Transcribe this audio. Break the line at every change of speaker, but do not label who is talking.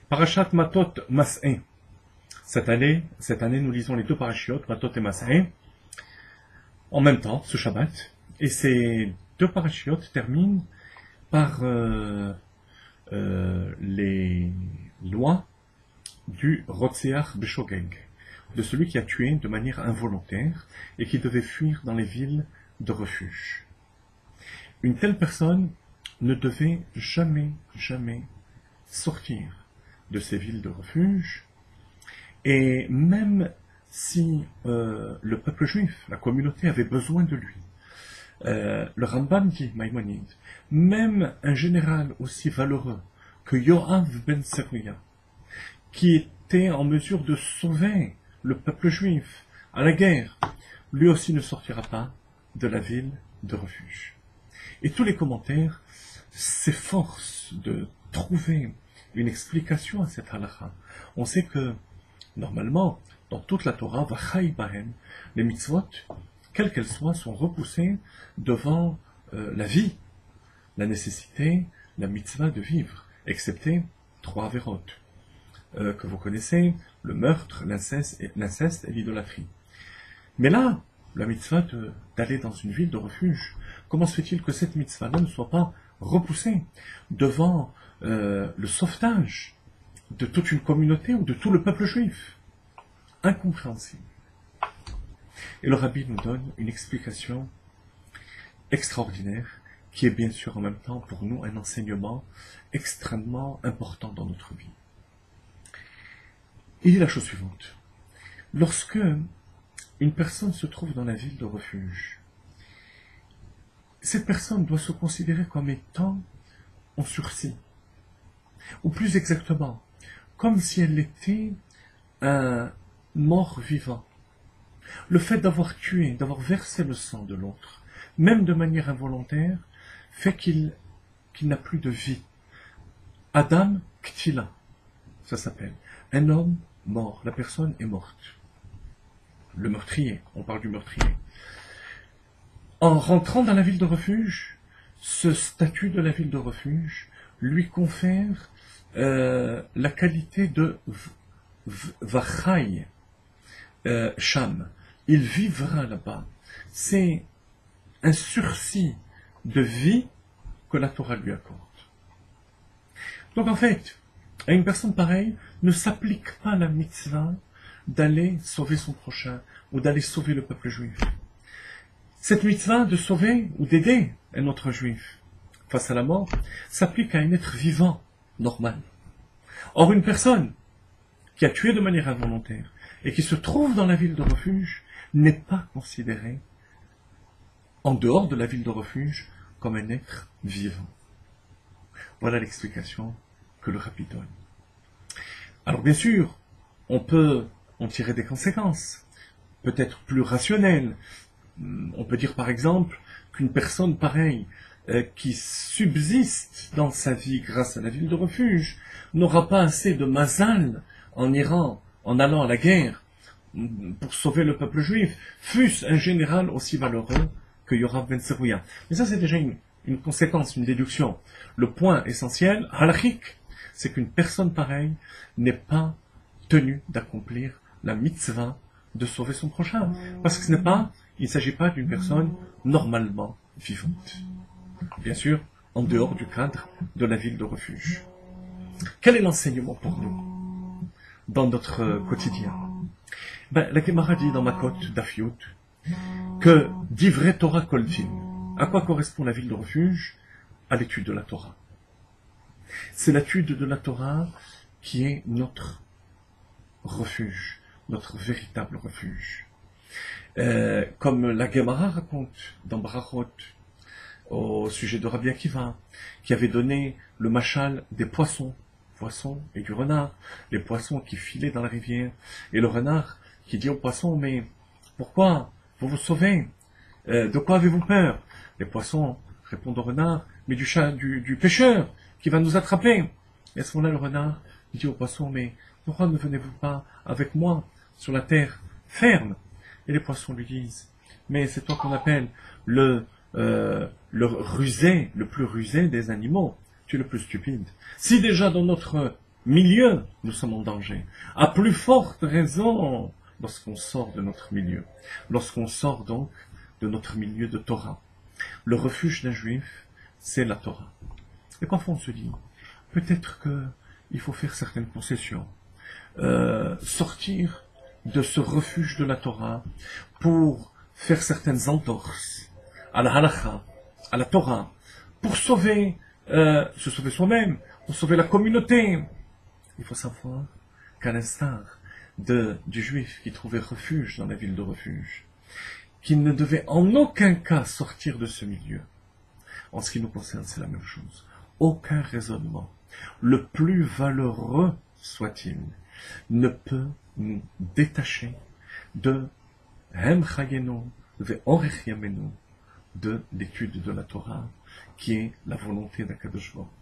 Parashat Matot Mas'eh. Cette année, nous lisons les deux parachiotes, Matot et Mas'eh, en même temps, ce Shabbat. Et ces deux parachiotes terminent par les lois du Rotzeach Beshogeg, de celui qui a tué de manière involontaire et qui devait fuir dans les villes de refuge. Une telle personne ne devait jamais sortir de ces villes de refuge, et même si le peuple juif, la communauté avait besoin de lui, le Rambam dit, Maïmonide, même un général aussi valeureux que Yoav ben Seruya, qui était en mesure de sauver le peuple juif à la guerre, lui aussi ne sortira pas de la ville de refuge. Et tous les commentaires s'efforcent de trouver une explication à cette halakha. On sait que, normalement, dans toute la Torah, v'chai bahem, les mitzvot, quelles qu'elles soient, sont repoussées devant la vie, la nécessité, la mitzvah de vivre, excepté trois avérotes que vous connaissez, le meurtre, l'inceste et l'idolâtrie. Mais là, la mitzvah d'aller dans une ville de refuge, comment se fait-il que cette mitzvah-là ne soit pas repoussée devant le sauvetage de toute une communauté ou de tout le peuple juif? Incompréhensible. Et le Rabbi nous donne une explication extraordinaire qui est bien sûr en même temps pour nous un enseignement extrêmement important dans notre vie. Il dit la chose suivante. Lorsque une personne se trouve dans la ville de refuge, cette personne doit se considérer comme étant en sursis, ou plus exactement, comme si elle était un mort vivant. Le fait d'avoir tué, d'avoir versé le sang de l'autre, même de manière involontaire, fait qu'il n'a plus de vie. Adam Ktila, ça s'appelle. Un homme mort, la personne est morte. Le meurtrier, on parle du meurtrier. En rentrant dans la ville de refuge, ce statut de la ville de refuge lui confère la qualité de Vachai Sham. Il vivra là-bas. C'est un sursis de vie que la Torah lui accorde. Donc en fait, à une personne pareille, ne s'applique pas la mitzvah d'aller sauver son prochain ou d'aller sauver le peuple juif. Cette mitzvah de sauver ou d'aider un autre juif face à la mort s'applique à un être vivant, normal. Or, une personne qui a tué de manière involontaire et qui se trouve dans la ville de refuge n'est pas considérée, en dehors de la ville de refuge, comme un être vivant. Voilà l'explication que le Rabbi donne. Alors bien sûr, on peut en tirer des conséquences, peut-être plus rationnelles. On peut dire par exemple qu'une personne pareille qui subsiste dans sa vie grâce à la ville de refuge n'aura pas assez de mazal en allant à la guerre pour sauver le peuple juif, fût-ce un général aussi valeureux que Yoav ben Seruya. Mais ça c'est déjà une conséquence, une déduction. Le point essentiel, halakhique, c'est qu'une personne pareille n'est pas tenue d'accomplir la mitzvah de sauver son prochain. Parce que il ne s'agit pas d'une personne normalement vivante. Bien sûr, en dehors du cadre de la ville de refuge. Quel est l'enseignement pour nous dans notre quotidien? La Gemara dit dans Makot d'Afiyut que d'ivre Torah koltin. À quoi correspond la ville de refuge? À l'étude de la Torah. C'est l'étude de la Torah qui est notre refuge, notre véritable refuge. Comme la Gemara raconte dans Brachot, au sujet de Rabbi Akiva, qui avait donné le machal des poissons et du renard, les poissons qui filaient dans la rivière, et le renard qui dit aux poissons, mais pourquoi vous vous sauvez? De quoi avez-vous peur? Les poissons répondent au renard, mais du pêcheur qui va nous attraper. Et à ce moment-là, le renard dit aux poissons, mais pourquoi ne venez-vous pas avec moi sur la terre ferme? Et les poissons lui disent, mais c'est toi qu'on appelle le rusé, le plus rusé des animaux. Tu es le plus stupide. Si déjà dans notre milieu, nous sommes en danger. À plus forte raison lorsqu'on sort de notre milieu. Lorsqu'on sort donc de notre milieu de Torah. Le refuge d'un juif, c'est la Torah. Et parfois on se dit, peut-être qu'il faut faire certaines concessions. Sortir de ce refuge de la Torah pour faire certaines entorses à la halakha, à la Torah, pour sauver, se sauver soi-même, pour sauver la communauté. Il faut savoir qu'à l'instar du juif qui trouvait refuge dans la ville de refuge, qu'il ne devait en aucun cas sortir de ce milieu. En ce qui nous concerne, c'est la même chose. Aucun raisonnement, le plus valeureux soit-il, ne peut nous détacher de Hem Chayenu ve'orech Yamenu, de l'étude de la Torah, qui est la volonté d'Akadosh Baruch Hu.